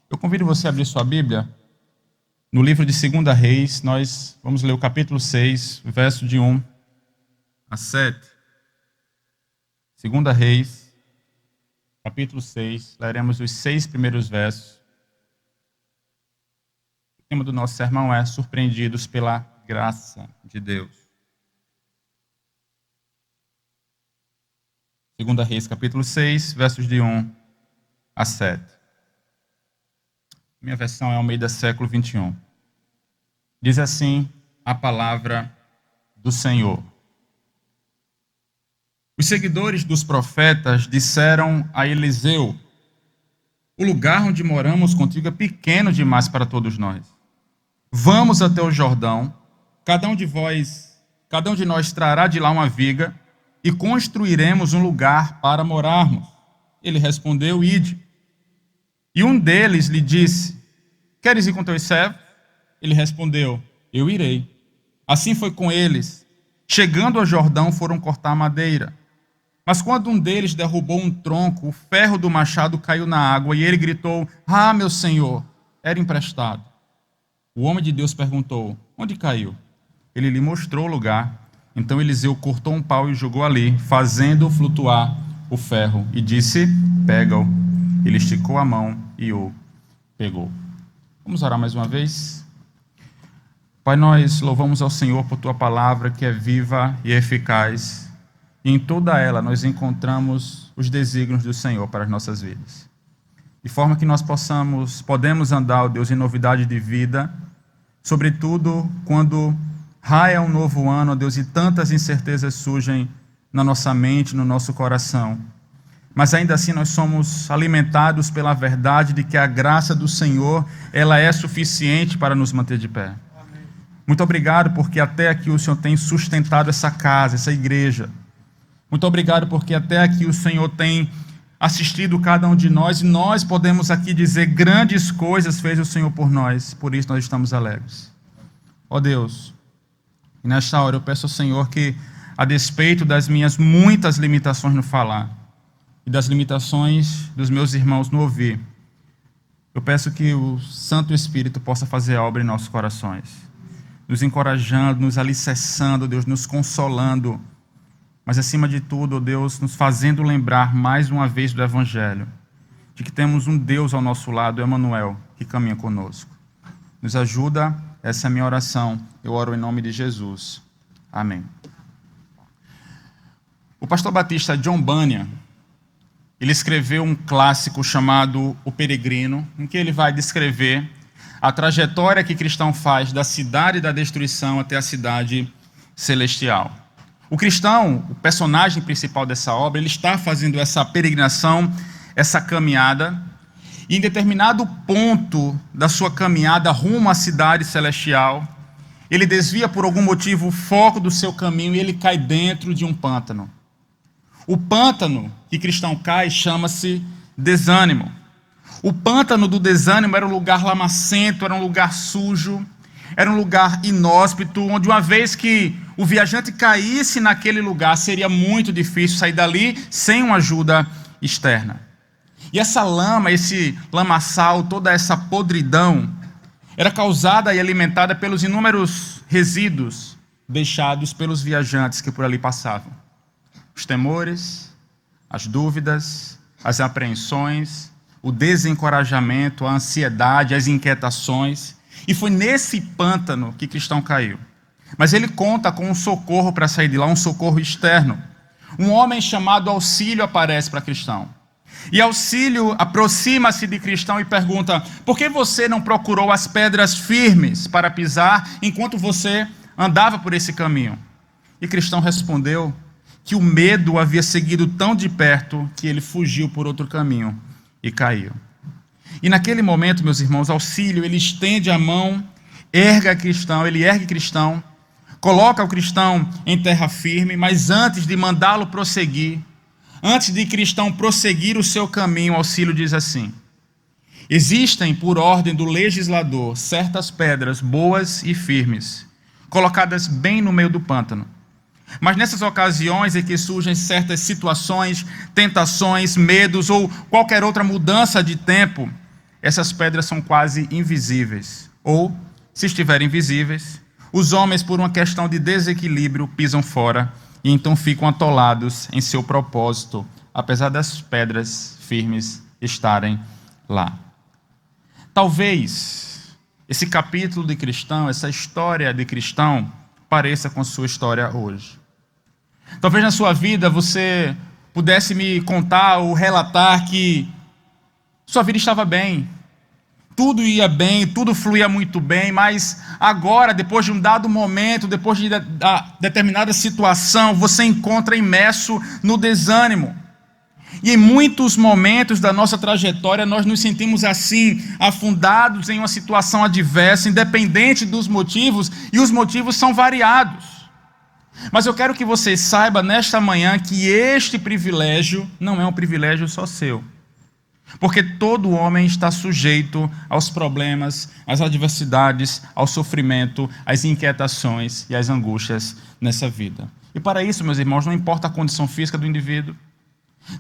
Eu convido você a abrir sua Bíblia no livro de 2 Reis. Nós vamos ler o capítulo 6, verso de 1 a 7. 2 Reis, capítulo 6, leremos os 6 primeiros versos. O tema do nosso sermão é Surpreendidos pela Graça de Deus. 2 Reis, capítulo 6, versos de 1 a 7. Minha versão é Almeida século 21. Diz assim a palavra do Senhor. Os seguidores dos profetas disseram a Eliseu: o lugar onde moramos contigo é pequeno demais para todos nós. Vamos até o Jordão, cada um de nós trará de lá uma viga e construiremos um lugar para morarmos. Ele respondeu: ide. E um deles lhe disse: queres ir com teus servos? Ele respondeu: eu irei. Assim foi com eles. Chegando ao Jordão, foram cortar madeira. Mas quando um deles derrubou um tronco, o ferro do machado caiu na água, e ele gritou: ah, meu senhor, era emprestado. O homem de Deus perguntou: onde caiu? Ele lhe mostrou o lugar. Então Eliseu cortou um pau e jogou ali, fazendo flutuar o ferro, e disse: pega-o. Ele esticou a mão e o pegou. Vamos orar mais uma vez? Pai, nós louvamos ao Senhor por Tua palavra, que é viva e eficaz. E em toda ela nós encontramos os desígnios do Senhor para as nossas vidas. De forma que nós podemos andar, ó Deus, em novidade de vida, sobretudo quando raia um novo ano, ó Deus, e tantas incertezas surgem na nossa mente, no nosso coração. Mas ainda assim nós somos alimentados pela verdade de que a graça do Senhor, ela é suficiente para nos manter de pé. Amém. Muito obrigado porque até aqui o Senhor tem sustentado essa casa, essa igreja. Muito obrigado porque até aqui o Senhor tem assistido cada um de nós, e nós podemos aqui dizer: grandes coisas fez o Senhor por nós, por isso nós estamos alegres. Ó Deus, e nesta hora eu peço ao Senhor que, a despeito das minhas muitas limitações no falar, e das limitações dos meus irmãos no ouvir, eu peço que o Santo Espírito possa fazer a obra em nossos corações, nos encorajando, nos alicerçando, Deus, nos consolando, mas acima de tudo, Deus, nos fazendo lembrar mais uma vez do Evangelho, de que temos um Deus ao nosso lado, Emanuel, que caminha conosco. Nos ajuda, essa é a minha oração, eu oro em nome de Jesus. Amém. O pastor batista John Bunyan, ele escreveu um clássico chamado O Peregrino, em que ele vai descrever a trajetória que o cristão faz da cidade da destruição até a cidade celestial. O cristão, o personagem principal dessa obra, ele está fazendo essa peregrinação, essa caminhada, e em determinado ponto da sua caminhada rumo à cidade celestial, ele desvia por algum motivo o foco do seu caminho e ele cai dentro de um pântano. O pântano que cristão cai chama-se desânimo. O pântano do desânimo era um lugar lamacento, era um lugar sujo, era um lugar inóspito, onde uma vez que o viajante caísse naquele lugar, seria muito difícil sair dali sem uma ajuda externa. E essa lama, esse lamaçal, toda essa podridão, era causada e alimentada pelos inúmeros resíduos deixados pelos viajantes que por ali passavam. Os temores, as dúvidas, as apreensões, o desencorajamento, a ansiedade, as inquietações. E foi nesse pântano que cristão caiu. Mas ele conta com um socorro para sair de lá, um socorro externo. Um homem chamado Auxílio aparece para cristão. E Auxílio aproxima-se de cristão e pergunta: por que você não procurou as pedras firmes para pisar enquanto você andava por esse caminho? E cristão respondeu que o medo o havia seguido tão de perto que ele fugiu por outro caminho e caiu. E naquele momento, meus irmãos, Auxílio, ele estende a mão, ele ergue cristão, coloca o cristão em terra firme, mas antes de mandá-lo prosseguir, antes de cristão prosseguir o seu caminho, Auxílio diz assim: existem, por ordem do legislador, certas pedras boas e firmes, colocadas bem no meio do pântano. Mas nessas ocasiões em que surgem certas situações, tentações, medos ou qualquer outra mudança de tempo, essas pedras são quase invisíveis. Ou, se estiverem visíveis, os homens, por uma questão de desequilíbrio, pisam fora e então ficam atolados em seu propósito, apesar das pedras firmes estarem lá. Talvez esse capítulo de cristão, essa história de cristão, pareça com a sua história hoje. Talvez na sua vida você pudesse me contar ou relatar que sua vida estava bem, tudo ia bem, tudo fluía muito bem, mas agora, depois de um dado momento, depois de determinada situação, você encontra imerso no desânimo. E em muitos momentos da nossa trajetória, nós nos sentimos assim, afundados em uma situação adversa, independente dos motivos, e os motivos são variados. Mas eu quero que você saiba nesta manhã que este privilégio não é um privilégio só seu. Porque todo homem está sujeito aos problemas, às adversidades, ao sofrimento, às inquietações e às angústias nessa vida. E para isso, meus irmãos, não importa a condição física do indivíduo,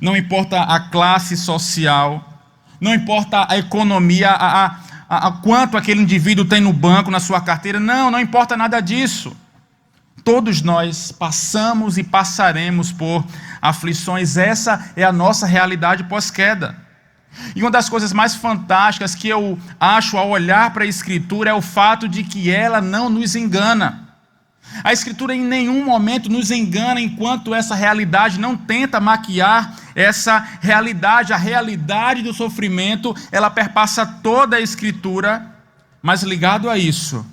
não importa a classe social, não importa a economia, a quanto aquele indivíduo tem no banco, na sua carteira, não importa nada disso. Todos nós passamos e passaremos por aflições, essa é a nossa realidade pós-queda. E uma das coisas mais fantásticas que eu acho ao olhar para a Escritura é o fato de que ela não nos engana. A Escritura em nenhum momento nos engana enquanto essa realidade não tenta maquiar essa realidade. A realidade do sofrimento, ela perpassa toda a Escritura, mas ligado a isso,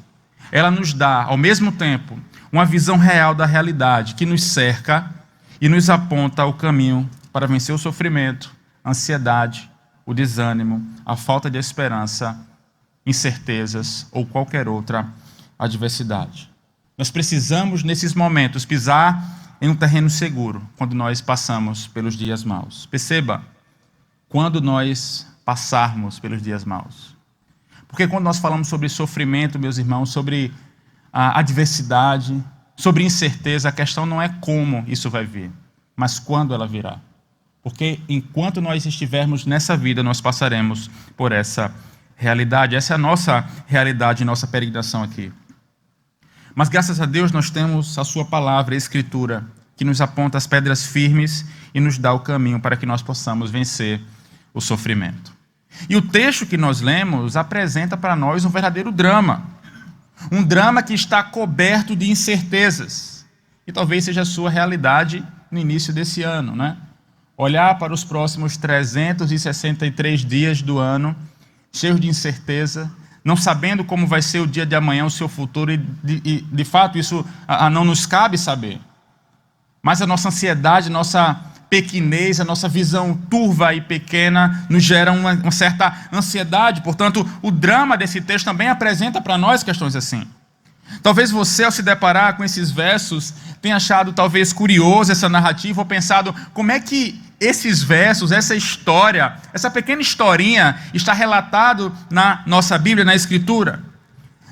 ela nos dá, ao mesmo tempo, uma visão real da realidade que nos cerca e nos aponta o caminho para vencer o sofrimento, a ansiedade, o desânimo, a falta de esperança, incertezas ou qualquer outra adversidade. Nós precisamos, nesses momentos, pisar em um terreno seguro quando nós passamos pelos dias maus. Perceba, quando nós passarmos pelos dias maus. Porque quando nós falamos sobre sofrimento, meus irmãos, sobre a adversidade, sobre incerteza, a questão não é como isso vai vir, mas quando ela virá. Porque enquanto nós estivermos nessa vida, nós passaremos por essa realidade. Essa é a nossa realidade, nossa peregrinação aqui. Mas graças a Deus nós temos a sua palavra, a Escritura, que nos aponta as pedras firmes e nos dá o caminho para que nós possamos vencer o sofrimento. E o texto que nós lemos apresenta para nós um verdadeiro drama. Um drama que está coberto de incertezas. E talvez seja a sua realidade no início desse ano, né? Olhar para os próximos 363 dias do ano, cheios de incerteza, não sabendo como vai ser o dia de amanhã, o seu futuro, e de fato isso não nos cabe saber. Mas a nossa ansiedade, nossa pequenez, a nossa visão turva e pequena nos gera uma certa ansiedade. Portanto, o drama desse texto também apresenta para nós questões assim. Talvez você, ao se deparar com esses versos, tenha achado talvez curioso essa narrativa, ou pensado como é que esses versos, essa história, essa pequena historinha está relatado na nossa Bíblia, na Escritura.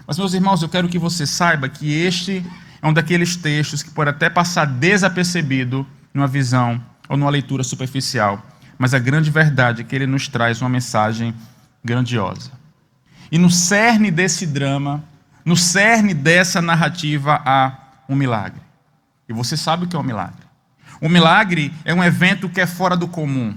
Mas, meus irmãos, eu quero que você saiba que este é um daqueles textos que pode até passar desapercebido numa visão ou numa leitura superficial, mas a grande verdade é que ele nos traz uma mensagem grandiosa. E no cerne desse drama, no cerne dessa narrativa, há um milagre. E você sabe o que é um milagre. O milagre é um evento que é fora do comum.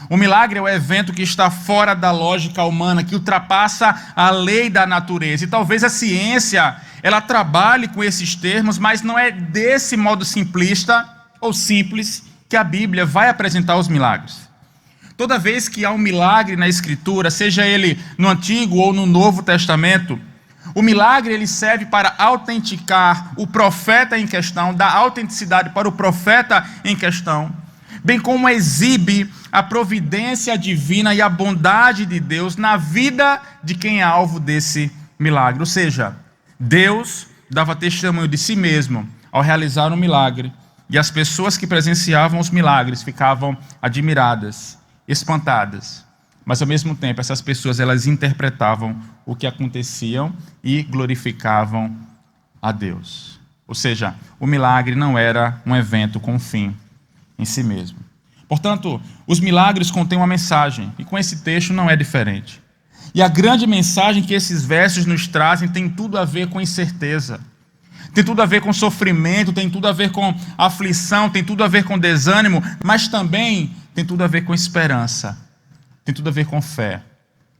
O milagre é um evento que está fora da lógica humana, que ultrapassa a lei da natureza. E talvez a ciência, ela trabalhe com esses termos, mas não é desse modo simplista ou simples que a Bíblia vai apresentar os milagres. Toda vez que há um milagre na Escritura, seja ele no Antigo ou no Novo Testamento, o milagre ele serve para autenticar o profeta em questão, dar autenticidade para o profeta em questão, bem como exibe a providência divina e a bondade de Deus na vida de quem é alvo desse milagre. Ou seja, Deus dava testemunho de si mesmo ao realizar um milagre, e as pessoas que presenciavam os milagres ficavam admiradas, espantadas. Mas, ao mesmo tempo, essas pessoas elas interpretavam o que aconteciam e glorificavam a Deus. Ou seja, o milagre não era um evento com fim em si mesmo. Portanto, os milagres contêm uma mensagem, e com esse texto não é diferente. E a grande mensagem que esses versos nos trazem tem tudo a ver com incerteza. Tem tudo a ver com sofrimento, tem tudo a ver com aflição, tem tudo a ver com desânimo, mas também tem tudo a ver com esperança. Tem tudo a ver com fé.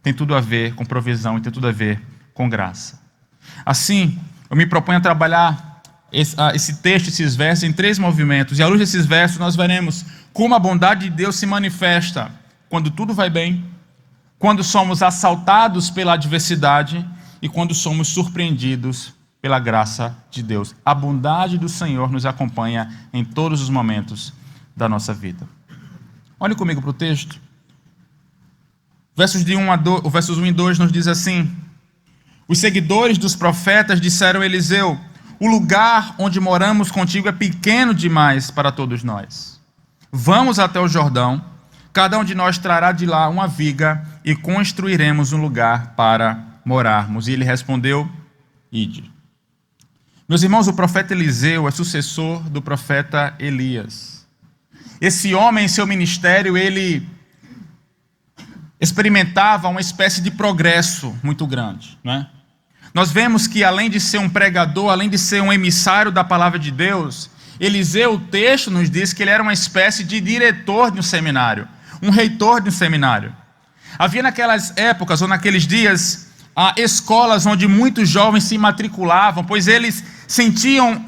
Tem tudo a ver com provisão e tem tudo a ver com graça. Assim, eu me proponho a trabalhar esse texto, esses versos, em 3 movimentos. E à luz desses versos, nós veremos como a bondade de Deus se manifesta quando tudo vai bem, quando somos assaltados pela adversidade e quando somos surpreendidos pela graça de Deus. A bondade do Senhor nos acompanha em todos os momentos da nossa vida. Olhe comigo para o texto. Versos 1 e 2 nos diz assim: os seguidores dos profetas disseram a Eliseu: o lugar onde moramos contigo é pequeno demais para todos nós. Vamos até o Jordão, cada um de nós trará de lá uma viga e construiremos um lugar para morarmos. E ele respondeu: ide. Meus irmãos, o profeta Eliseu é sucessor do profeta Elias. Esse homem, em seu ministério, ele experimentava uma espécie de progresso muito grande, né? Nós vemos que, além de ser um pregador, além de ser um emissário da palavra de Deus, Eliseu, o texto nos diz que ele era uma espécie de diretor de um seminário, um reitor de um seminário. Havia naquelas épocas, ou naqueles dias, escolas onde muitos jovens se matriculavam, pois eles sentiam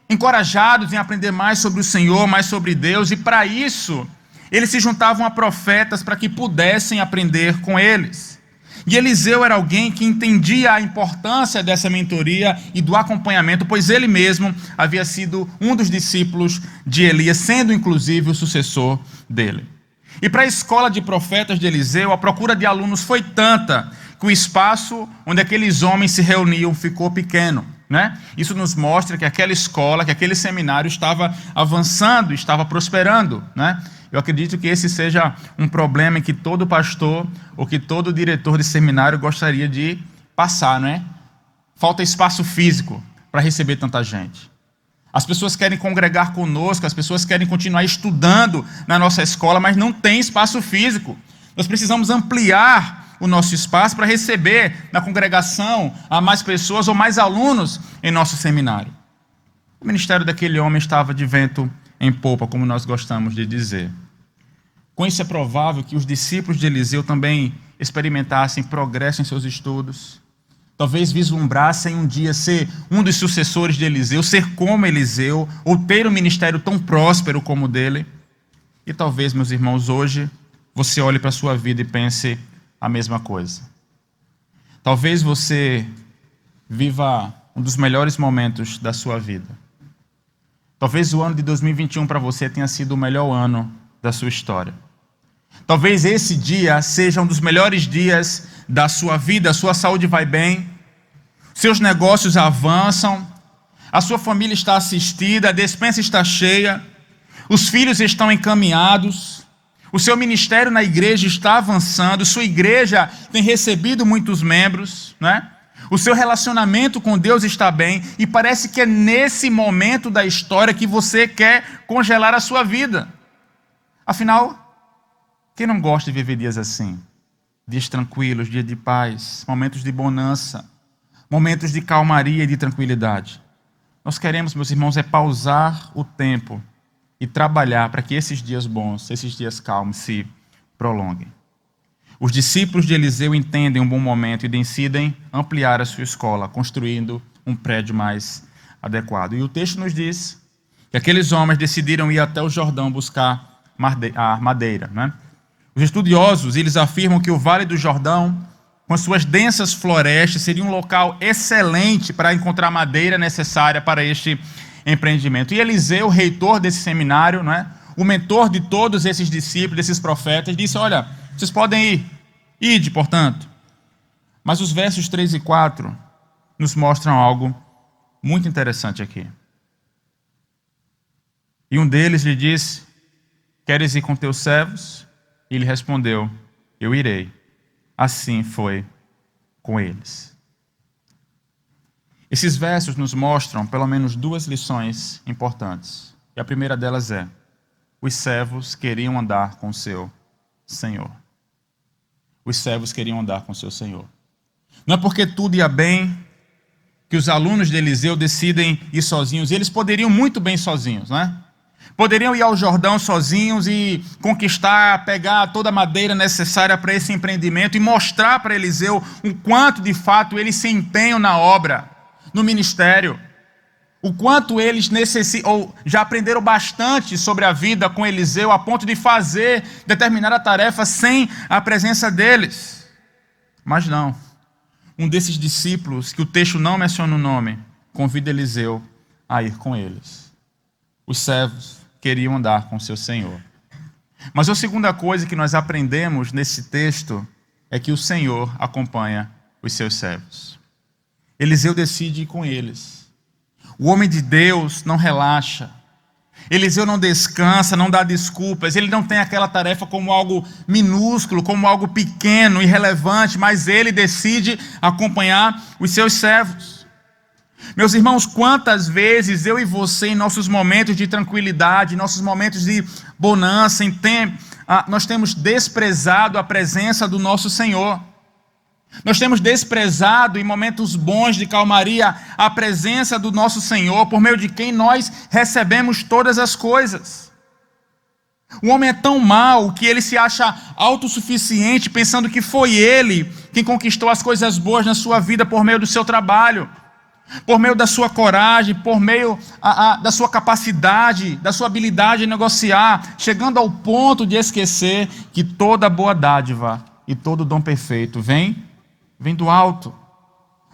encorajados em aprender mais sobre o Senhor, mais sobre Deus, e para isso, eles se juntavam a profetas para que pudessem aprender com eles. E Eliseu era alguém que entendia a importância dessa mentoria e do acompanhamento, pois ele mesmo havia sido um dos discípulos de Elias, sendo inclusive o sucessor dele. E para a escola de profetas de Eliseu, a procura de alunos foi tanta que o espaço onde aqueles homens se reuniam ficou pequeno, né? Isso nos mostra que aquela escola, que aquele seminário estava avançando, estava prosperando, né? Eu acredito que esse seja um problema que todo pastor ou que todo diretor de seminário gostaria de passar, não é? Falta espaço físico para receber tanta gente. As pessoas querem congregar conosco, as pessoas querem continuar estudando na nossa escola, mas não tem espaço físico. Nós precisamos ampliar o nosso espaço para receber na congregação a mais pessoas ou mais alunos em nosso seminário. O ministério daquele homem estava de vento em popa, como nós gostamos de dizer. Com isso é provável que os discípulos de Eliseu também experimentassem progresso em seus estudos, talvez vislumbrassem um dia ser um dos sucessores de Eliseu, ser como Eliseu, ou ter um ministério tão próspero como o dele. E talvez, meus irmãos, hoje você olhe para a sua vida e pense a mesma coisa. Talvez você viva um dos melhores momentos da sua vida. Talvez o ano de 2021 para você tenha sido o melhor ano da sua história. Talvez esse dia seja um dos melhores dias da sua vida, a sua saúde vai bem, seus negócios avançam, a sua família está assistida, a despensa está cheia, os filhos estão encaminhados, o seu ministério na igreja está avançando, sua igreja tem recebido muitos membros, né? O seu relacionamento com Deus está bem e parece que é nesse momento da história que você quer congelar a sua vida. Afinal, quem não gosta de viver dias assim? Dias tranquilos, dias de paz, momentos de bonança, momentos de calmaria e de tranquilidade. Nós queremos, meus irmãos, pausar o tempo e trabalhar para que esses dias bons, esses dias calmos se prolonguem. Os discípulos de Eliseu entendem um bom momento e decidem ampliar a sua escola, construindo um prédio mais adequado. E o texto nos diz que aqueles homens decidiram ir até o Jordão buscar a madeira, né? Os estudiosos, eles afirmam que o Vale do Jordão, com suas densas florestas, seria um local excelente para encontrar madeira necessária para este empreendimento. E Eliseu, reitor desse seminário, né, o mentor de todos esses discípulos, desses profetas, disse: olha, vocês podem ir, ide, portanto. Mas os versos 3 e 4 nos mostram algo muito interessante aqui. E um deles lhe disse: queres ir com teus servos? E ele respondeu: eu irei. Assim foi com eles. Esses versos nos mostram pelo menos 2 lições importantes. E a primeira delas é: os servos queriam andar com o seu Senhor. os servos queriam andar com seu senhor. Não é porque tudo ia bem que os alunos de Eliseu decidem ir sozinhos. Eles poderiam muito bem sozinhos, né? Poderiam ir ao Jordão sozinhos e conquistar, pegar toda a madeira necessária para esse empreendimento e mostrar para Eliseu o quanto de fato eles se empenham na obra, no ministério. O quanto eles necessitam, ou já aprenderam bastante sobre a vida com Eliseu, a ponto de fazer determinada tarefa sem a presença deles. Mas não. Um desses discípulos, que o texto não menciona o nome, convida Eliseu a ir com eles. Os servos queriam andar com seu senhor. Mas a segunda coisa que nós aprendemos nesse texto é que o Senhor acompanha os seus servos. Eliseu decide ir com eles. O homem de Deus não relaxa. Eliseu não descansa, não dá desculpas. Ele não tem aquela tarefa como algo minúsculo, como algo pequeno, irrelevante, mas ele decide acompanhar os seus servos. Meus irmãos, quantas vezes eu e você, em nossos momentos de tranquilidade, em nossos momentos de bonança, nós temos desprezado a presença do nosso Senhor. Nós temos desprezado em momentos bons de calmaria a presença do nosso Senhor, por meio de quem nós recebemos todas as coisas. O homem é tão mau que ele se acha autossuficiente, pensando que foi ele quem conquistou as coisas boas na sua vida por meio do seu trabalho, por meio da sua coragem, por meio da sua capacidade, da sua habilidade de negociar, chegando ao ponto de esquecer que toda boa dádiva e todo dom perfeito vem do alto.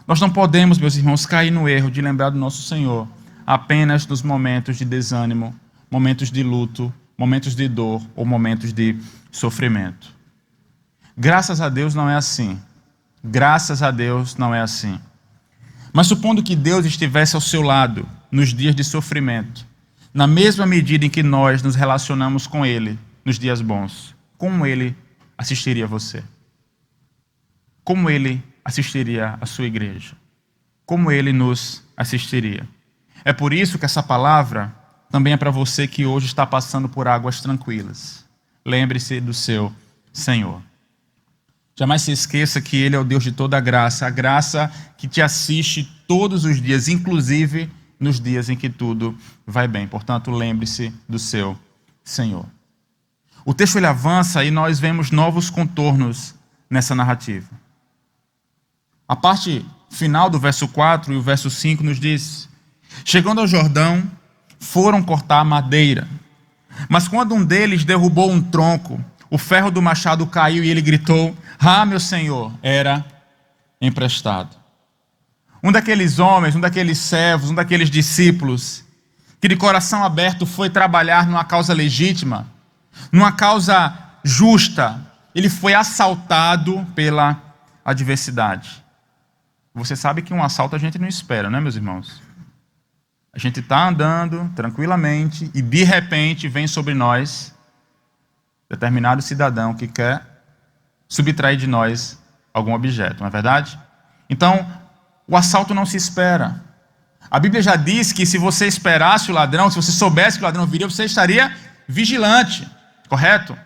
Nós não podemos, meus irmãos, cair no erro de lembrar do nosso Senhor apenas nos momentos de desânimo, momentos de luto, momentos de dor ou momentos de sofrimento. Graças a Deus não é assim. Graças a Deus não é assim. Mas supondo que Deus estivesse ao seu lado nos dias de sofrimento, na mesma medida em que nós nos relacionamos com Ele nos dias bons, como Ele assistiria a você? Como Ele assistiria a sua igreja? Como Ele nos assistiria? É por isso que essa palavra também é para você que hoje está passando por águas tranquilas. Lembre-se do seu Senhor. Jamais se esqueça que Ele é o Deus de toda a graça que te assiste todos os dias, inclusive nos dias em que tudo vai bem. Portanto, lembre-se do seu Senhor. O texto ele avança e nós vemos novos contornos nessa narrativa. A parte final do verso 4 e o verso 5 nos diz: chegando ao Jordão, foram cortar madeira. Mas quando um deles derrubou um tronco, o ferro do machado caiu e ele gritou: ah, meu senhor, era emprestado. Um daqueles homens, um daqueles servos, um daqueles discípulos, que de coração aberto foi trabalhar numa causa legítima, numa causa justa, ele foi assaltado pela adversidade. Você sabe que um assalto a gente não espera, não é, meus irmãos? A gente está andando tranquilamente e de repente vem sobre nós determinado cidadão que quer subtrair de nós algum objeto, não é verdade? Então, o assalto não se espera. A Bíblia já diz que se você esperasse o ladrão, se você soubesse que o ladrão viria, você estaria vigilante, correto?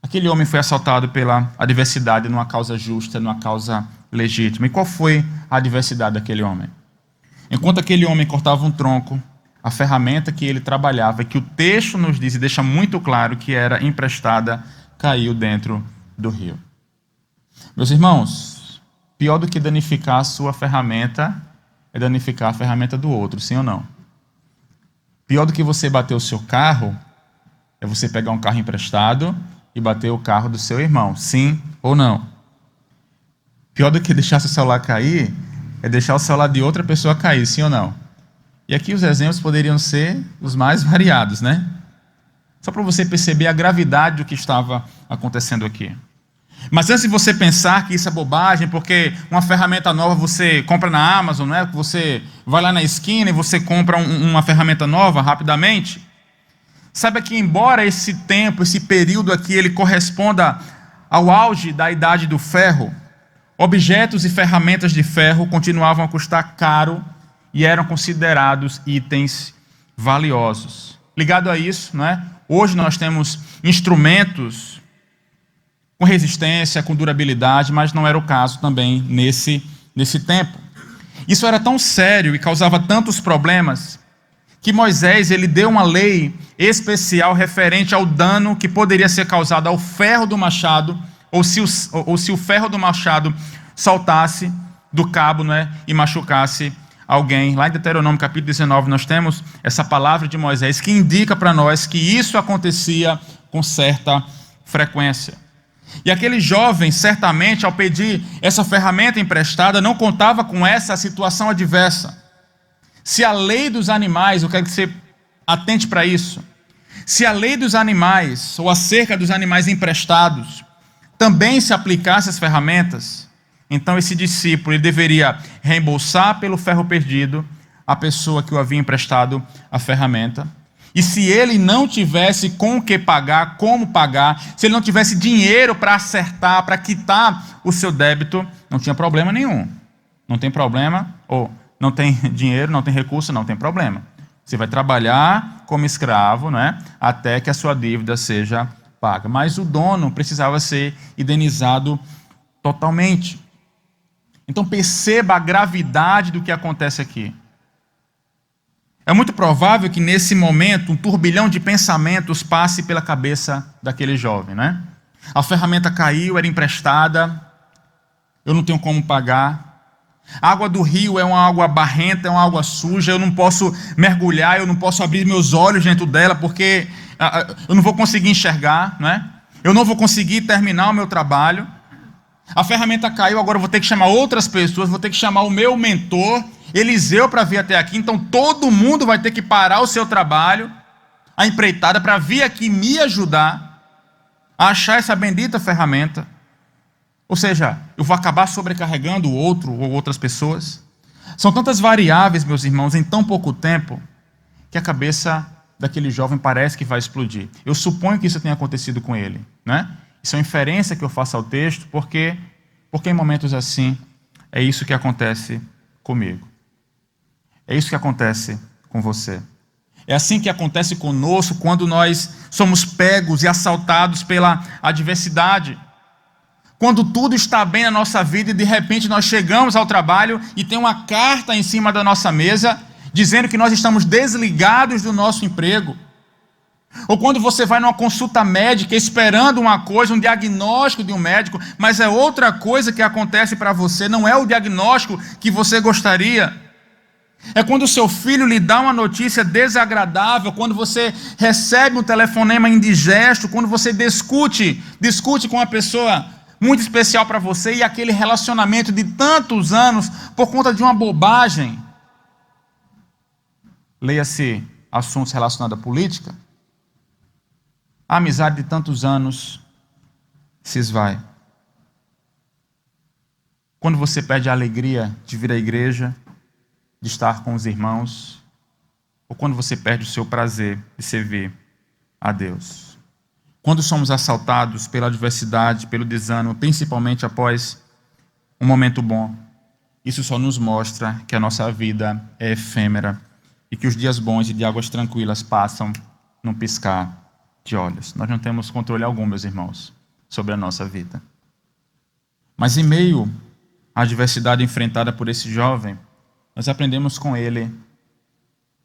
Aquele homem foi assaltado pela adversidade numa causa justa, numa causa legítima. E qual foi a adversidade daquele homem? Enquanto aquele homem cortava um tronco, a ferramenta que ele trabalhava, que o texto nos diz e deixa muito claro que era emprestada, caiu dentro do rio. Meus irmãos, pior do que danificar a sua ferramenta é danificar a ferramenta do outro, sim ou não? Pior do que você bater o seu carro é você pegar um carro emprestado e bater o carro do seu irmão, sim ou não? Pior do que deixar seu celular cair é deixar o celular de outra pessoa cair, sim ou não? E aqui os exemplos poderiam ser os mais variados, né? Só para você perceber a gravidade do que estava acontecendo aqui. Mas antes de você pensar que isso é bobagem, porque uma ferramenta nova você compra na Amazon, não é? Você vai lá na esquina e você compra uma ferramenta nova rapidamente. Saiba que embora esse tempo, esse período aqui, ele corresponda ao auge da idade do ferro, objetos e ferramentas de ferro continuavam a custar caro e eram considerados itens valiosos. Ligado a isso, não é? Hoje nós temos instrumentos com resistência, com durabilidade, mas não era o caso também nesse tempo. Isso era tão sério e causava tantos problemas que Moisés ele deu uma lei especial referente ao dano que poderia ser causado ao ferro do machado, ou se o ferro do machado saltasse do cabo, né, e machucasse alguém. Lá em Deuteronômio capítulo 19 nós temos essa palavra de Moisés que indica para nós que isso acontecia com certa frequência. E aquele jovem, certamente, ao pedir essa ferramenta emprestada, não contava com essa situação adversa. Se a lei dos animais, eu quero que você atente para isso, se a lei dos animais, ou acerca dos animais emprestados, também se aplicasse às ferramentas, então esse discípulo ele deveria reembolsar pelo ferro perdido a pessoa que o havia emprestado a ferramenta. E se ele não tivesse com o que pagar, como pagar, se ele não tivesse dinheiro para acertar, para quitar o seu débito, não tinha problema nenhum. Não tem problema, ou não tem dinheiro, não tem recurso, não tem problema. Você vai trabalhar como escravo, né, até que a sua dívida seja paga. Mas o dono precisava ser indenizado totalmente. Então perceba a gravidade do que acontece aqui. É muito provável que nesse momento um turbilhão de pensamentos passe pela cabeça daquele jovem, né? A ferramenta caiu, era emprestada, eu não tenho como pagar. A água do rio é uma água barrenta, é uma água suja, eu não posso mergulhar, eu não posso abrir meus olhos dentro dela, porque eu não vou conseguir enxergar, né? Eu não vou conseguir terminar o meu trabalho. A ferramenta caiu, agora eu vou ter que chamar outras pessoas, vou ter que chamar o meu mentor, Eliseu, para vir até aqui. Então todo mundo vai ter que parar o seu trabalho, a empreitada, para vir aqui me ajudar a achar essa bendita ferramenta. Ou seja, eu vou acabar sobrecarregando o outro ou outras pessoas. São tantas variáveis, meus irmãos, em tão pouco tempo, que a cabeça daquele jovem parece que vai explodir. Eu suponho que isso tenha acontecido com ele, né? Isso é uma inferência que eu faço ao texto, porque em momentos assim, é isso que acontece comigo. É isso que acontece com você. É assim que acontece conosco quando nós somos pegos e assaltados pela adversidade. Quando tudo está bem na nossa vida e de repente nós chegamos ao trabalho e tem uma carta em cima da nossa mesa dizendo que nós estamos desligados do nosso emprego. Ou quando você vai numa consulta médica esperando uma coisa, um diagnóstico de um médico, mas é outra coisa que acontece para você, não é o diagnóstico que você gostaria. É quando o seu filho lhe dá uma notícia desagradável, quando você recebe um telefonema indigesto, quando você discute com uma pessoa muito especial para você e aquele relacionamento de tantos anos por conta de uma bobagem. Leia-se assuntos relacionados à política. A amizade de tantos anos se esvai. Quando você perde a alegria de vir à igreja, de estar com os irmãos, ou quando você perde o seu prazer de servir a Deus. Quando somos assaltados pela adversidade, pelo desânimo, principalmente após um momento bom, isso só nos mostra que a nossa vida é efêmera e que os dias bons e de águas tranquilas passam num piscar de olhos. Nós não temos controle algum, meus irmãos, sobre a nossa vida. Mas em meio à adversidade enfrentada por esse jovem, nós aprendemos com ele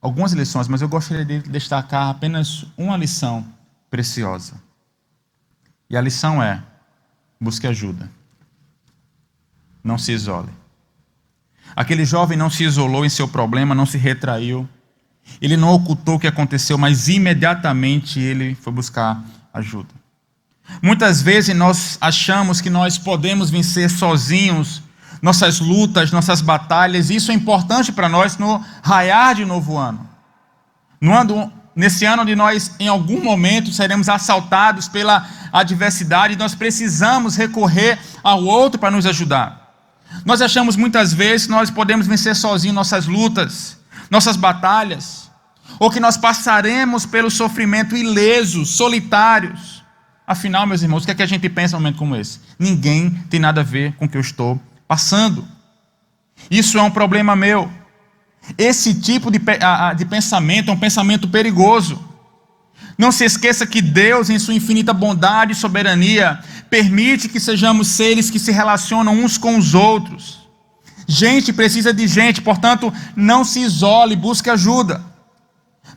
algumas lições, mas eu gostaria de destacar apenas uma lição preciosa. E a lição é: busque ajuda. Não se isole. Aquele jovem não se isolou em seu problema, não se retraiu. Ele não ocultou o que aconteceu, mas imediatamente ele foi buscar ajuda. Muitas vezes nós achamos que nós podemos vencer sozinhos nossas lutas, nossas batalhas, e isso é importante para nós no raiar de novo ano. Nesse ano onde nós, em algum momento, seremos assaltados pela adversidade, nós precisamos recorrer ao outro para nos ajudar. Nós achamos muitas vezes que nós podemos vencer sozinhos nossas lutas, nossas batalhas, ou que nós passaremos pelo sofrimento ilesos, solitários. Afinal, meus irmãos, o que é que a gente pensa num momento como esse? Ninguém tem nada a ver com o que eu estou passando. Isso é um problema meu. Esse tipo de pensamento é um pensamento perigoso. Não se esqueça que Deus, em sua infinita bondade e soberania, permite que sejamos seres que se relacionam uns com os outros. Gente precisa de gente, portanto, não se isole, busque ajuda.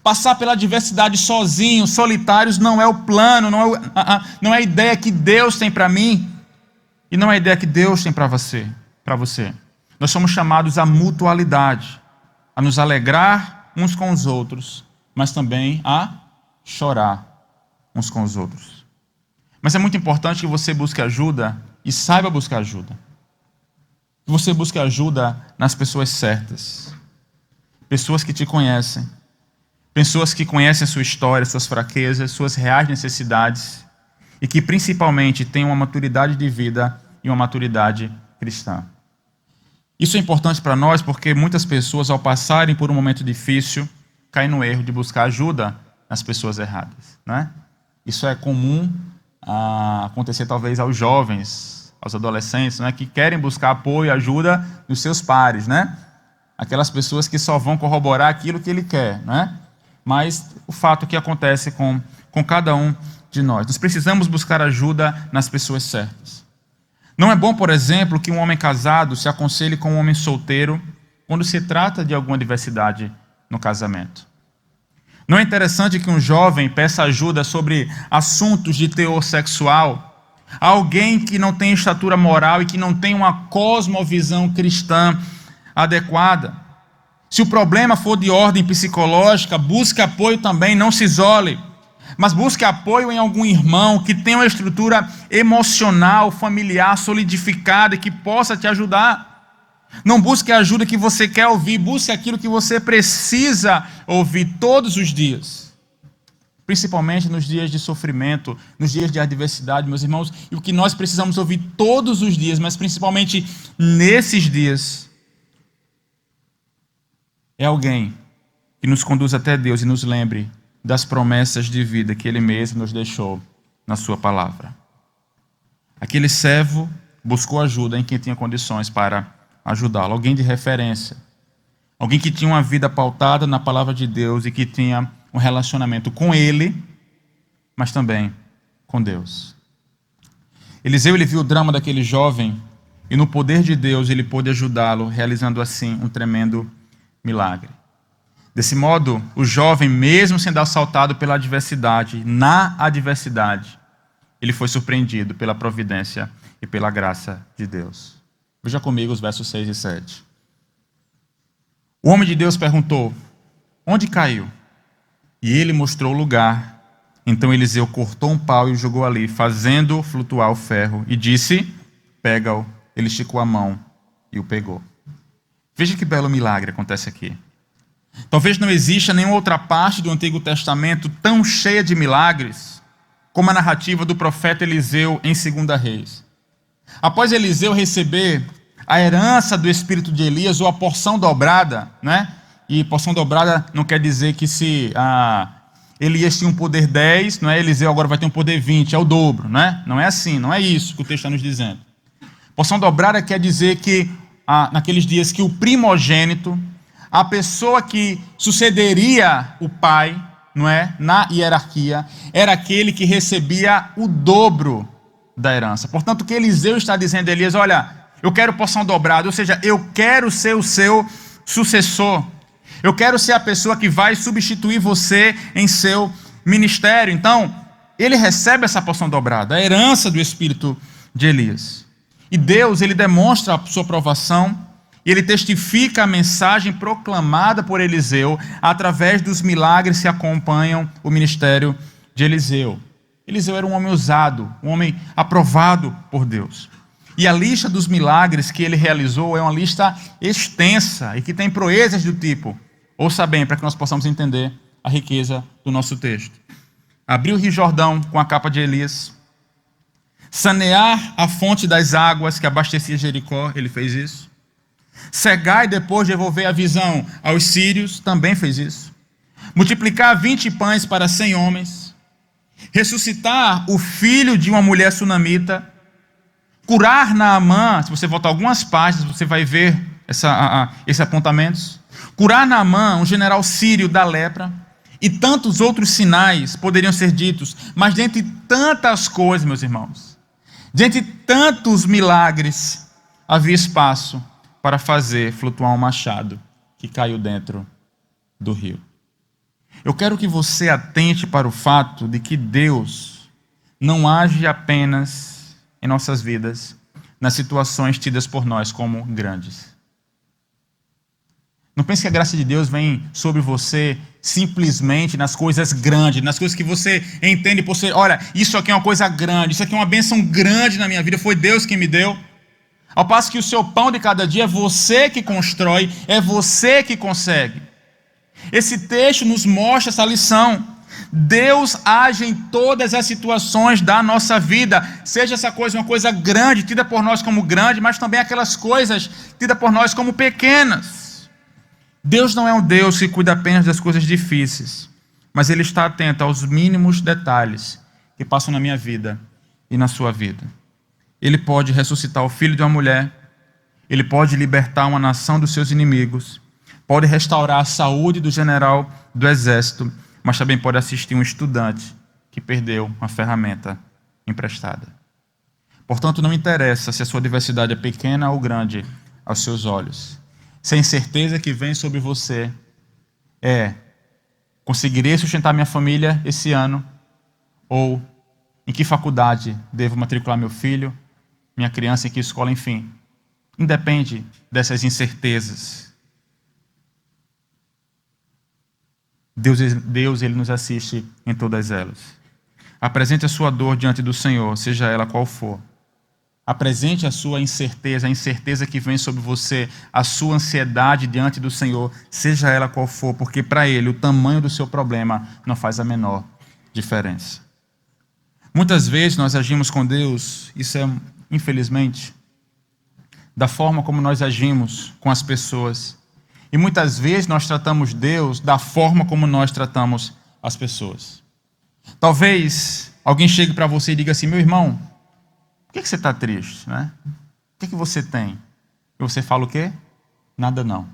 Passar pela adversidade sozinho, solitários, não é o plano, não é a ideia que Deus tem para mim, e não é a ideia que Deus tem para você. Nós somos chamados à mutualidade, a nos alegrar uns com os outros, mas também a chorar uns com os outros. Mas é muito importante que você busque ajuda e saiba buscar ajuda. Que você busque ajuda nas pessoas certas. Pessoas que te conhecem. Pessoas que conhecem a sua história, suas fraquezas, suas reais necessidades. E que principalmente têm uma maturidade de vida e uma maturidade cristã. Isso é importante para nós porque muitas pessoas, ao passarem por um momento difícil, caem no erro de buscar ajuda nas pessoas erradas, né? Isso é comum acontecer talvez aos jovens, aos adolescentes, né, que querem buscar apoio e ajuda nos seus pares, né? Aquelas pessoas que só vão corroborar aquilo que ele quer, né? Mas o fato que acontece com cada um de nós. Nós precisamos buscar ajuda nas pessoas certas. Não é bom, por exemplo, que um homem casado se aconselhe com um homem solteiro quando se trata de alguma adversidade no casamento. Não é interessante que um jovem peça ajuda sobre assuntos de teor sexual a alguém que não tem estatura moral e que não tem uma cosmovisão cristã adequada? Se o problema for de ordem psicológica, busque apoio também, não se isole. Mas busque apoio em algum irmão que tenha uma estrutura emocional, familiar, solidificada e que possa te ajudar. Não busque a ajuda que você quer ouvir, busque aquilo que você precisa ouvir todos os dias. Principalmente nos dias de sofrimento, nos dias de adversidade, meus irmãos. E o que nós precisamos ouvir todos os dias, mas principalmente nesses dias, é alguém que nos conduza até Deus e nos lembre das promessas de vida que Ele mesmo nos deixou na sua palavra. Aquele servo buscou ajuda em quem tinha condições para ajudá-lo, alguém de referência, alguém que tinha uma vida pautada na palavra de Deus e que tinha um relacionamento com Ele, mas também com Deus. Eliseu, ele viu o drama daquele jovem e no poder de Deus ele pôde ajudá-lo, realizando assim um tremendo milagre. Desse modo, o jovem, mesmo sendo assaltado pela adversidade, na adversidade, ele foi surpreendido pela providência e pela graça de Deus. Veja comigo os versos 6 e 7. O homem de Deus perguntou: onde caiu? E ele mostrou o lugar. Então Eliseu cortou um pau e o jogou ali, fazendo flutuar o ferro, e disse: pega-o. Ele esticou a mão e o pegou. Veja que belo milagre acontece aqui. Talvez não exista nenhuma outra parte do Antigo Testamento tão cheia de milagres como a narrativa do profeta Eliseu em 2 Reis. Após Eliseu receber a herança do espírito de Elias, ou a porção dobrada, né? E porção dobrada não quer dizer que se Elias tinha um poder 10, não é? Eliseu agora vai ter um poder 20, é o dobro, né? Não é assim, não é isso que o texto está nos dizendo. Porção dobrada quer dizer que naqueles dias que o primogênito, a pessoa que sucederia o pai, não é? Na hierarquia, era aquele que recebia o dobro da herança. Portanto, o que Eliseu está dizendo a Elias: olha, eu quero porção dobrada, ou seja, eu quero ser o seu sucessor. Eu quero ser a pessoa que vai substituir você em seu ministério. Então, ele recebe essa porção dobrada, a herança do espírito de Elias. E Deus, ele demonstra a sua aprovação e ele testifica a mensagem proclamada por Eliseu através dos milagres que acompanham o ministério de Eliseu. Eliseu era um homem usado, um homem aprovado por Deus. E a lista dos milagres que ele realizou é uma lista extensa e que tem proezas do tipo, ouça bem para que nós possamos entender a riqueza do nosso texto. Abrir o Rio Jordão com a capa de Elias, sanear a fonte das águas que abastecia Jericó, ele fez isso. Cegar e depois devolver a visão aos sírios, também fez isso. Multiplicar 20 pães para 100 homens. Ressuscitar o filho de uma mulher sunamita. Curar Naamã, se você voltar algumas páginas, você vai ver esses apontamentos. Curar Naamã, um general sírio da lepra. E tantos outros sinais poderiam ser ditos, mas dentre tantas coisas, meus irmãos, dentre tantos milagres, havia espaço para fazer flutuar um machado que caiu dentro do rio. Eu quero que você atente para o fato de que Deus não age apenas em nossas vidas nas situações tidas por nós como grandes. Não pense que a graça de Deus vem sobre você simplesmente nas coisas grandes, nas coisas que você entende por ser, olha, isso aqui é uma coisa grande, isso aqui é uma bênção grande na minha vida, foi Deus que me deu. Ao passo que o seu pão de cada dia é você que constrói, é você que consegue. Esse texto nos mostra essa lição. Deus age em todas as situações da nossa vida, seja essa coisa uma coisa grande, tida por nós como grande, mas também aquelas coisas tidas por nós como pequenas. Deus não é um Deus que cuida apenas das coisas difíceis, mas Ele está atento aos mínimos detalhes que passam na minha vida e na sua vida. Ele pode ressuscitar o filho de uma mulher, Ele pode libertar uma nação dos seus inimigos, pode restaurar a saúde do general do exército, mas também pode assistir um estudante que perdeu uma ferramenta emprestada. Portanto, não interessa se a sua adversidade é pequena ou grande aos seus olhos. Se a incerteza que vem sobre você é: conseguirei sustentar minha família esse ano? Ou em que faculdade devo matricular meu filho, minha criança, em que escola, enfim. Independe dessas incertezas. Deus ele nos assiste em todas elas. Apresente a sua dor diante do Senhor, seja ela qual for. Apresente a sua incerteza, a incerteza que vem sobre você, a sua ansiedade diante do Senhor, seja ela qual for, porque para Ele o tamanho do seu problema não faz a menor diferença. Muitas vezes nós agimos com Deus, isso é, infelizmente, da forma como nós agimos com as pessoas. E muitas vezes nós tratamos Deus da forma como nós tratamos as pessoas. Talvez alguém chegue para você e diga assim: meu irmão, por que você está triste, né? O que você tem? E você fala o quê? Nada não.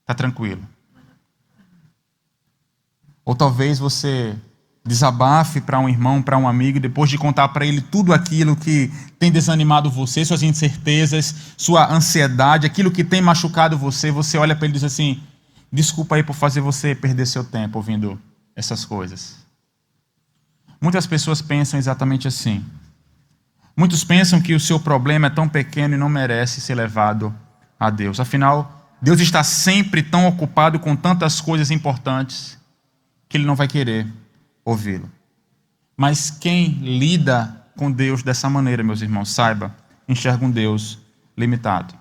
Está tranquilo. Ou talvez você desabafe para um irmão, para um amigo, depois de contar para ele tudo aquilo que tem desanimado você, suas incertezas, sua ansiedade, aquilo que tem machucado você, você olha para ele e diz assim: desculpa aí por fazer você perder seu tempo ouvindo essas coisas. Muitas pessoas pensam exatamente assim. Muitos pensam que o seu problema é tão pequeno e não merece ser levado a Deus. Afinal, Deus está sempre tão ocupado com tantas coisas importantes que Ele não vai querer ouvi-lo. Mas quem lida com Deus dessa maneira, meus irmãos, saiba, enxerga um Deus limitado.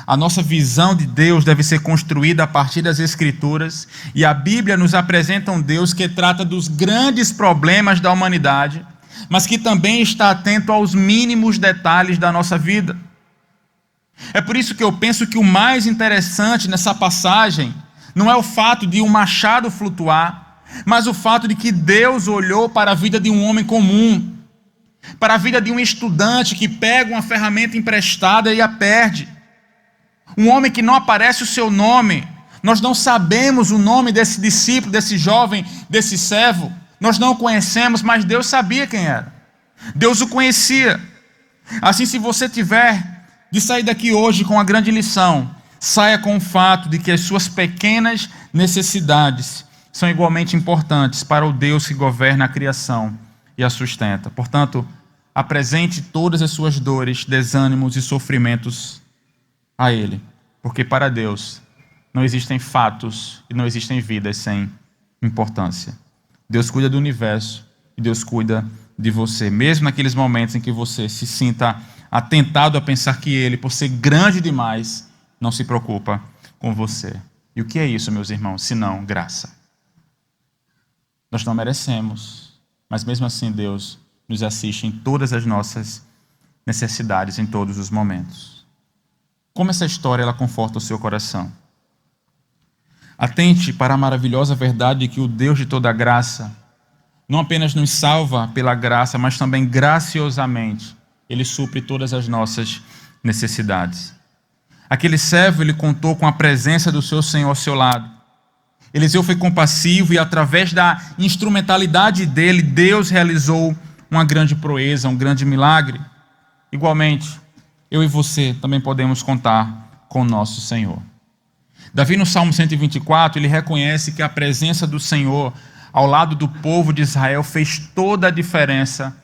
A nossa visão de Deus deve ser construída a partir das Escrituras, e a Bíblia nos apresenta um Deus que trata dos grandes problemas da humanidade, mas que também está atento aos mínimos detalhes da nossa vida. É por isso que eu penso que o mais interessante nessa passagem não é o fato de um machado flutuar, mas o fato de que Deus olhou para a vida de um homem comum, para a vida de um estudante que pega uma ferramenta emprestada e a perde. Um homem que não aparece o seu nome. Nós não sabemos o nome desse discípulo, desse jovem, desse servo. Nós não o conhecemos, mas Deus sabia quem era. Deus o conhecia. Assim, se você tiver de sair daqui hoje com a grande lição, saia com o fato de que as suas pequenas necessidades são igualmente importantes para o Deus que governa a criação e a sustenta. Portanto, apresente todas as suas dores, desânimos e sofrimentos a Ele, porque para Deus não existem fatos e não existem vidas sem importância. Deus cuida do universo e Deus cuida de você, mesmo naqueles momentos em que você se sinta atentado a pensar que Ele, por ser grande demais, não se preocupa com você. E o que é isso, meus irmãos, senão graça? Nós não merecemos, mas mesmo assim Deus nos assiste em todas as nossas necessidades, em todos os momentos. Como essa história ela conforta o seu coração? Atente para a maravilhosa verdade de que o Deus de toda graça não apenas nos salva pela graça, mas também graciosamente Ele supre todas as nossas necessidades. Aquele servo, ele contou com a presença do seu Senhor ao seu lado. Eliseu foi compassivo e, através da instrumentalidade dele, Deus realizou uma grande proeza, um grande milagre. Igualmente, eu e você também podemos contar com o nosso Senhor. Davi, no Salmo 124, ele reconhece que a presença do Senhor ao lado do povo de Israel fez toda a diferença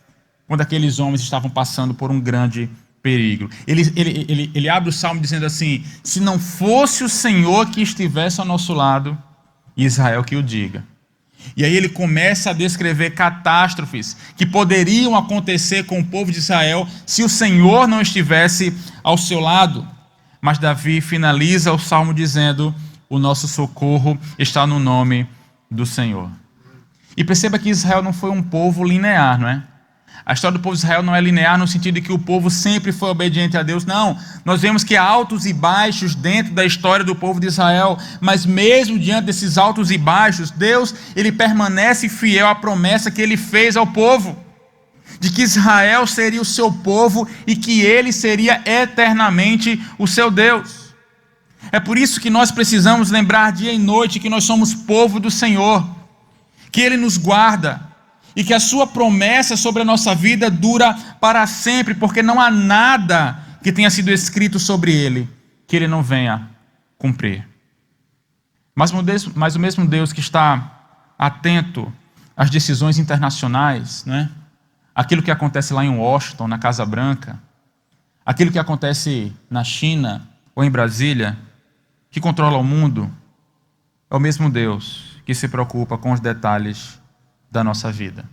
quando aqueles homens estavam passando por um grande perigo. Ele abre o Salmo dizendo assim: se não fosse o Senhor que estivesse ao nosso lado, Israel que o diga. E aí ele começa a descrever catástrofes que poderiam acontecer com o povo de Israel se o Senhor não estivesse ao seu lado. Mas Davi finaliza o salmo dizendo: o nosso socorro está no nome do Senhor. E perceba que Israel não foi um povo linear, não é? A história do povo de Israel não é linear no sentido de que o povo sempre foi obediente a Deus. Não, nós vemos que há altos e baixos dentro da história do povo de Israel, mas mesmo diante desses altos e baixos, Deus, ele permanece fiel à promessa que ele fez ao povo, de que Israel seria o seu povo e que ele seria eternamente o seu Deus. É por isso que nós precisamos lembrar dia e noite que nós somos povo do Senhor, que ele nos guarda, e que a sua promessa sobre a nossa vida dura para sempre, porque não há nada que tenha sido escrito sobre ele que ele não venha cumprir. Mas o mesmo Deus que está atento às decisões internacionais, né? Aquilo que acontece lá em Washington, na Casa Branca, aquilo que acontece na China ou em Brasília, que controla o mundo, é o mesmo Deus que se preocupa com os detalhes da nossa vida.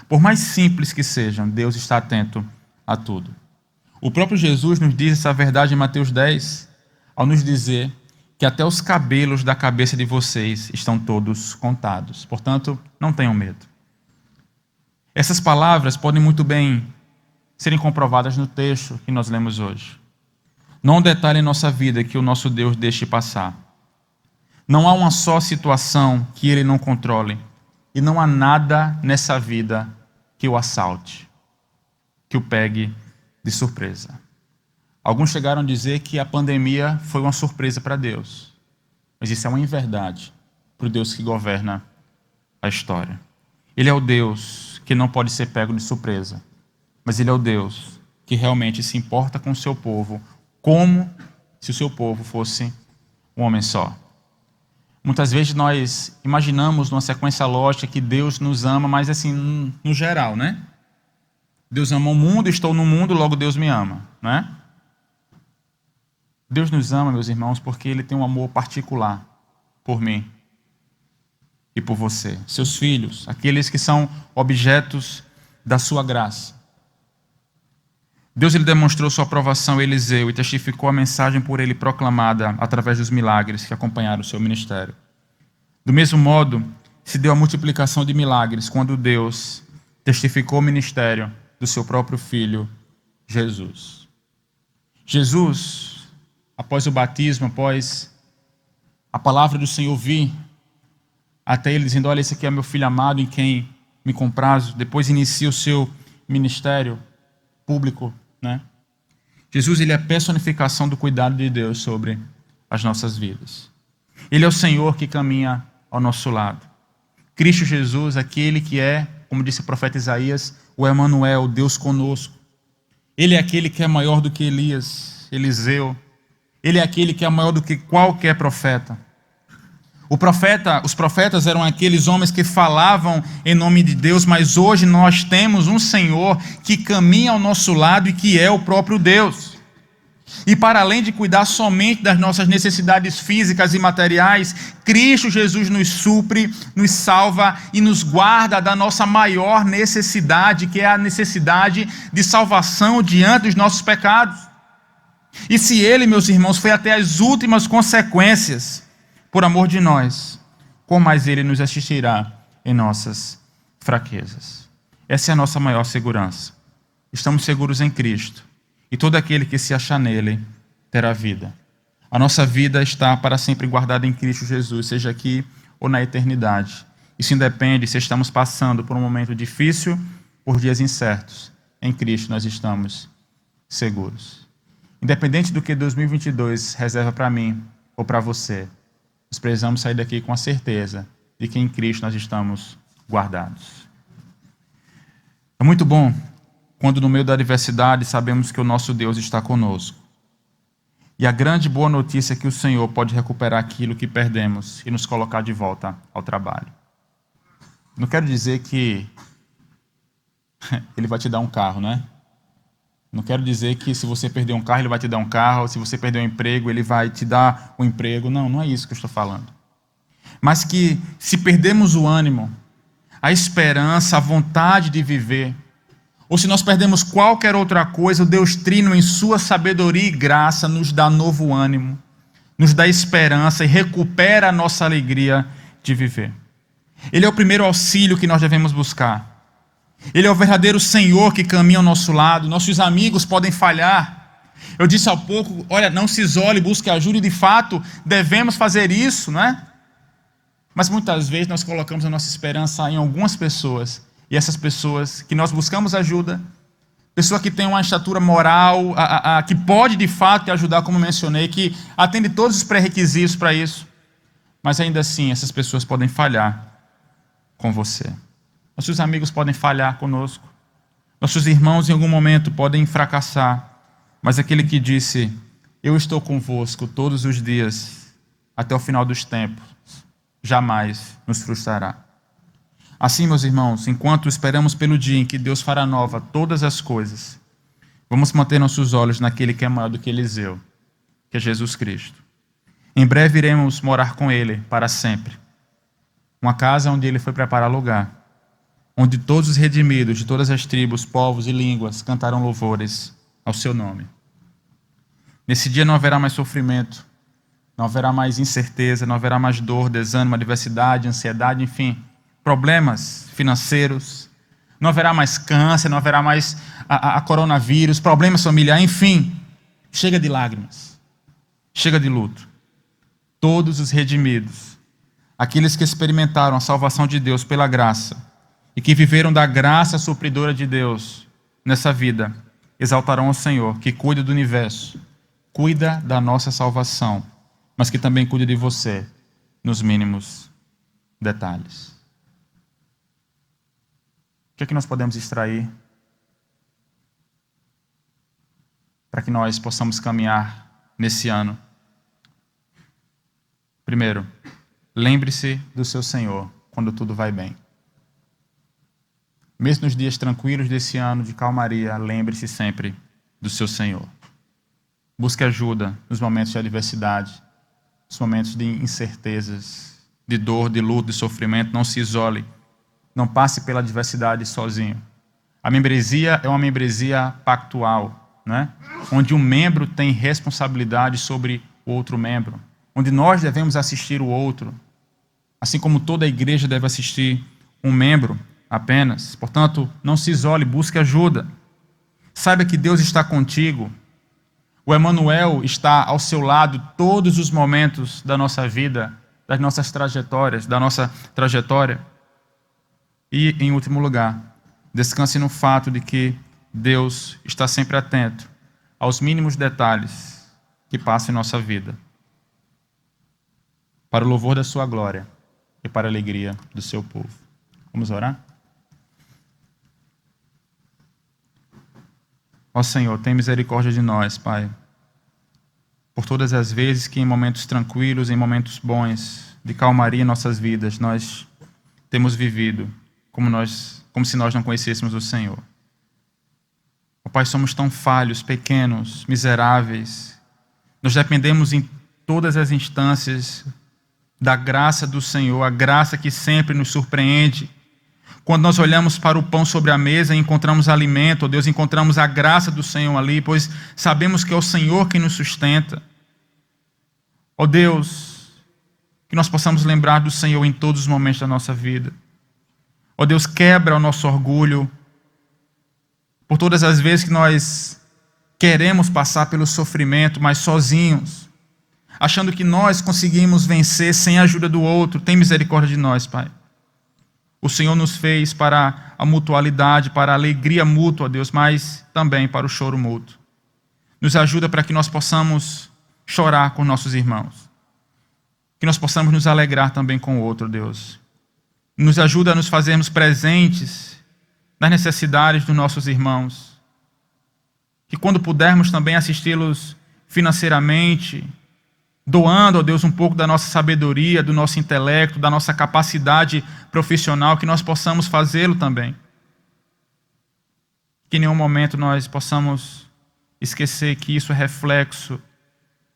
Por mais simples que sejam, Deus está atento a tudo. O próprio Jesus nos diz essa verdade em Mateus 10, ao nos dizer que até os cabelos da cabeça de vocês estão todos contados. Portanto, não tenham medo. Essas palavras podem muito bem serem comprovadas no texto que nós lemos hoje. Não há um detalhe em nossa vida que o nosso Deus deixe passar. Não há uma só situação que Ele não controle. E não há nada nessa vida que o assalte, que o pegue de surpresa. Alguns chegaram a dizer que a pandemia foi uma surpresa para Deus. Mas isso é uma inverdade para o Deus que governa a história. Ele é o Deus que não pode ser pego de surpresa. Mas Ele é o Deus que realmente se importa com o seu povo, como se o seu povo fosse um homem só. Muitas vezes nós imaginamos numa sequência lógica que Deus nos ama, mas assim, no geral, né? Deus ama o mundo, estou no mundo, logo Deus me ama, né? Deus nos ama, meus irmãos, porque Ele tem um amor particular por mim e por você, seus filhos, aqueles que são objetos da sua graça. Deus ele demonstrou sua aprovação a Eliseu e testificou a mensagem por ele proclamada através dos milagres que acompanharam o seu ministério. Do mesmo modo, se deu a multiplicação de milagres quando Deus testificou o ministério do seu próprio Filho, Jesus. Jesus, após o batismo, após a palavra do Senhor vir até ele dizendo: olha, esse aqui é meu Filho amado em quem me comprazo, depois inicia o seu ministério público, né? Jesus ele é a personificação do cuidado de Deus sobre as nossas vidas. Ele é o Senhor que caminha ao nosso lado. Cristo Jesus, aquele que é, como disse o profeta Isaías, o Emanuel, Deus conosco. Ele é aquele que é maior do que Elias, Eliseu. Ele é aquele que é maior do que qualquer profeta. Os profetas eram aqueles homens que falavam em nome de Deus, mas hoje nós temos um Senhor que caminha ao nosso lado e que é o próprio Deus. E para além de cuidar somente das nossas necessidades físicas e materiais, Cristo Jesus nos supre, nos salva e nos guarda da nossa maior necessidade, que é a necessidade de salvação diante dos nossos pecados. E se Ele, meus irmãos, foi até as últimas consequências por amor de nós, com mais Ele nos assistirá em nossas fraquezas. Essa é a nossa maior segurança. Estamos seguros em Cristo, e todo aquele que se achar nele terá vida. A nossa vida está para sempre guardada em Cristo Jesus, seja aqui ou na eternidade. Isso independe se estamos passando por um momento difícil, por dias incertos. Em Cristo nós estamos seguros. Independente do que 2022 reserva para mim ou para você, Nós precisamos sair daqui com a certeza de que em Cristo nós estamos guardados. É muito bom quando no meio da adversidade sabemos que o nosso Deus está conosco. E a grande boa notícia é que o Senhor pode recuperar aquilo que perdemos e nos colocar de volta ao trabalho. Não quero dizer que Ele vai te dar um carro, né? Não quero dizer que se você perder um carro, Ele vai te dar um carro. Se você perder um emprego, Ele vai te dar um emprego. Não, não é isso que eu estou falando. Mas que se perdermos o ânimo, a esperança, a vontade de viver, ou se nós perdemos qualquer outra coisa, o Deus Trino, em sua sabedoria e graça, nos dá novo ânimo, nos dá esperança e recupera a nossa alegria de viver. Ele é o primeiro auxílio que nós devemos buscar. Ele é o verdadeiro Senhor que caminha ao nosso lado. Nossos amigos podem falhar. Eu disse há pouco, olha, não se isole, busque ajuda, e de fato devemos fazer isso, não é? Mas muitas vezes nós colocamos a nossa esperança em algumas pessoas, e essas pessoas que nós buscamos ajuda, pessoa que tem uma estatura moral, que pode de fato te ajudar, como mencionei, que atende todos os pré-requisitos para isso, mas ainda assim essas pessoas podem falhar com você. Nossos amigos podem falhar conosco, nossos irmãos em algum momento podem fracassar, mas aquele que disse, eu estou convosco todos os dias, até o final dos tempos, jamais nos frustrará. Assim, meus irmãos, enquanto esperamos pelo dia em que Deus fará nova todas as coisas, vamos manter nossos olhos naquele que é maior do que Eliseu, que é Jesus Cristo. Em breve iremos morar com Ele para sempre. Uma casa onde Ele foi preparar lugar, onde todos os redimidos de todas as tribos, povos e línguas cantarão louvores ao seu nome. Nesse dia não haverá mais sofrimento, não haverá mais incerteza, não haverá mais dor, desânimo, adversidade, ansiedade, enfim, problemas financeiros, não haverá mais câncer, não haverá mais a coronavírus, problemas familiares, enfim, chega de lágrimas, chega de luto. Todos os redimidos, aqueles que experimentaram a salvação de Deus pela graça e que viveram da graça supridora de Deus nessa vida, exaltarão o Senhor, que cuida do universo, cuida da nossa salvação, mas que também cuida de você nos mínimos detalhes. O que é que nós podemos extrair para que nós possamos caminhar nesse ano? Primeiro, lembre-se do seu Senhor quando tudo vai bem. Mesmo nos dias tranquilos desse ano de calmaria, lembre-se sempre do seu Senhor. Busque ajuda nos momentos de adversidade, nos momentos de incertezas, de dor, de luto, de sofrimento. Não se isole. Não passe pela adversidade sozinho. A membresia é uma membresia pactual, né? Onde um membro tem responsabilidade sobre o outro membro, onde nós devemos assistir o outro, assim como toda a igreja deve assistir um membro apenas. Portanto, não se isole, busque ajuda. Saiba que Deus está contigo. O Emanuel está ao seu lado todos os momentos da nossa vida, das nossas trajetórias, da nossa trajetória. E, em último lugar, descanse no fato de que Deus está sempre atento aos mínimos detalhes que passam em nossa vida, para o louvor da sua glória e para a alegria do seu povo. Vamos orar? Ó Senhor, tem misericórdia de nós, Pai, por todas as vezes que em momentos tranquilos, em momentos bons, de calmaria em nossas vidas, nós temos vivido como se nós não conhecêssemos o Senhor. Ó Pai, somos tão falhos, pequenos, miseráveis. Nós dependemos em todas as instâncias da graça do Senhor, a graça que sempre nos surpreende. Quando nós olhamos para o pão sobre a mesa e encontramos alimento, ó Deus, encontramos a graça do Senhor ali, pois sabemos que é o Senhor quem nos sustenta. Ó Deus, que nós possamos lembrar do Senhor em todos os momentos da nossa vida. Ó Deus, quebra o nosso orgulho por todas as vezes que nós queremos passar pelo sofrimento, mas sozinhos, achando que nós conseguimos vencer sem a ajuda do outro. Tem misericórdia de nós, Pai. O Senhor nos fez para a mutualidade, para a alegria mútua, Deus, mas também para o choro mútuo. Nos ajuda para que nós possamos chorar com nossos irmãos. que nós possamos nos alegrar também com o outro, Deus. Nos ajuda a nos fazermos presentes nas necessidades dos nossos irmãos. Que quando pudermos também assisti-los financeiramente, doando, ó Deus, um pouco da nossa sabedoria, do nosso intelecto, da nossa capacidade profissional, que nós possamos fazê-lo também. Que em nenhum momento nós possamos esquecer que isso é reflexo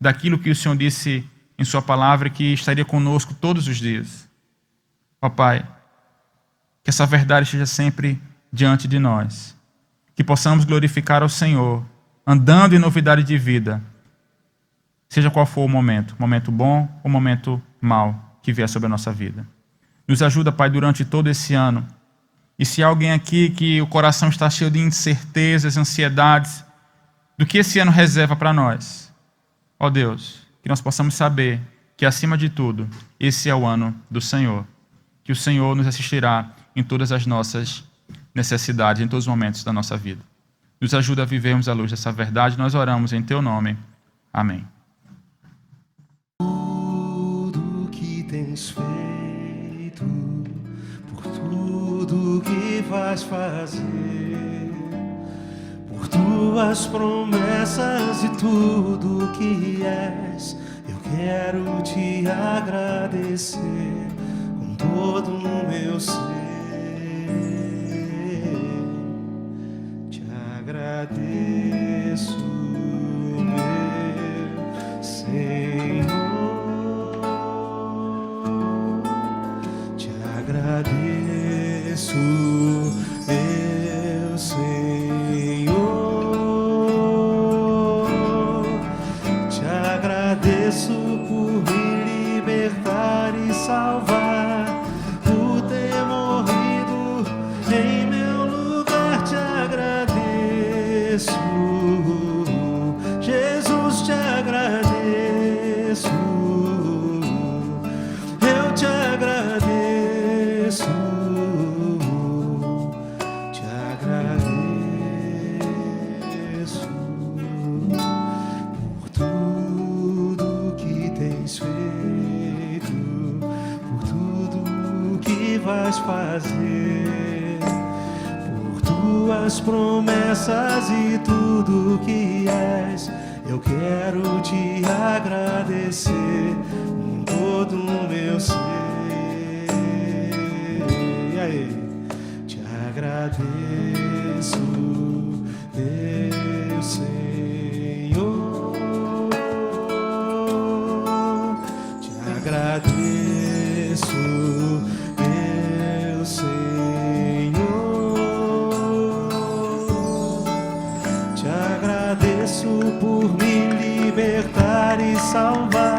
daquilo que o Senhor disse em sua palavra, que estaria conosco todos os dias. Ó Pai, que essa verdade esteja sempre diante de nós. Que possamos glorificar ao Senhor, andando em novidade de vida, seja qual for o momento bom ou momento mau que vier sobre a nossa vida. Nos ajuda, Pai, durante todo esse ano. E se há alguém aqui que o coração está cheio de incertezas, ansiedades, do que esse ano reserva para nós, ó Deus, que nós possamos saber que, acima de tudo, esse é o ano do Senhor. Que o Senhor nos assistirá em todas as nossas necessidades, em todos os momentos da nossa vida. Nos ajuda a vivermos à luz dessa verdade. Nós oramos em Teu nome. Amém. Tudo que tens feito, por tudo que vais fazer, por tuas promessas e tudo que és, eu quero te agradecer com todo o meu ser. Te agradeço, meu Senhor. Te agradeço, meu Senhor. Te agradeço por me libertar e salvar, por ter morrido em meu lugar. Te agradeço, Jesus, te agradeço. Eu te agradeço, te agradeço por tudo que tens feito, por tudo que vais fazer, por tuas promessas e tudo que és. Eu quero te agradecer com todo o meu ser. E aí? Te agradeço, meu Senhor. Te agradeço, meu Senhor. Te agradeço por me libertar e salvar,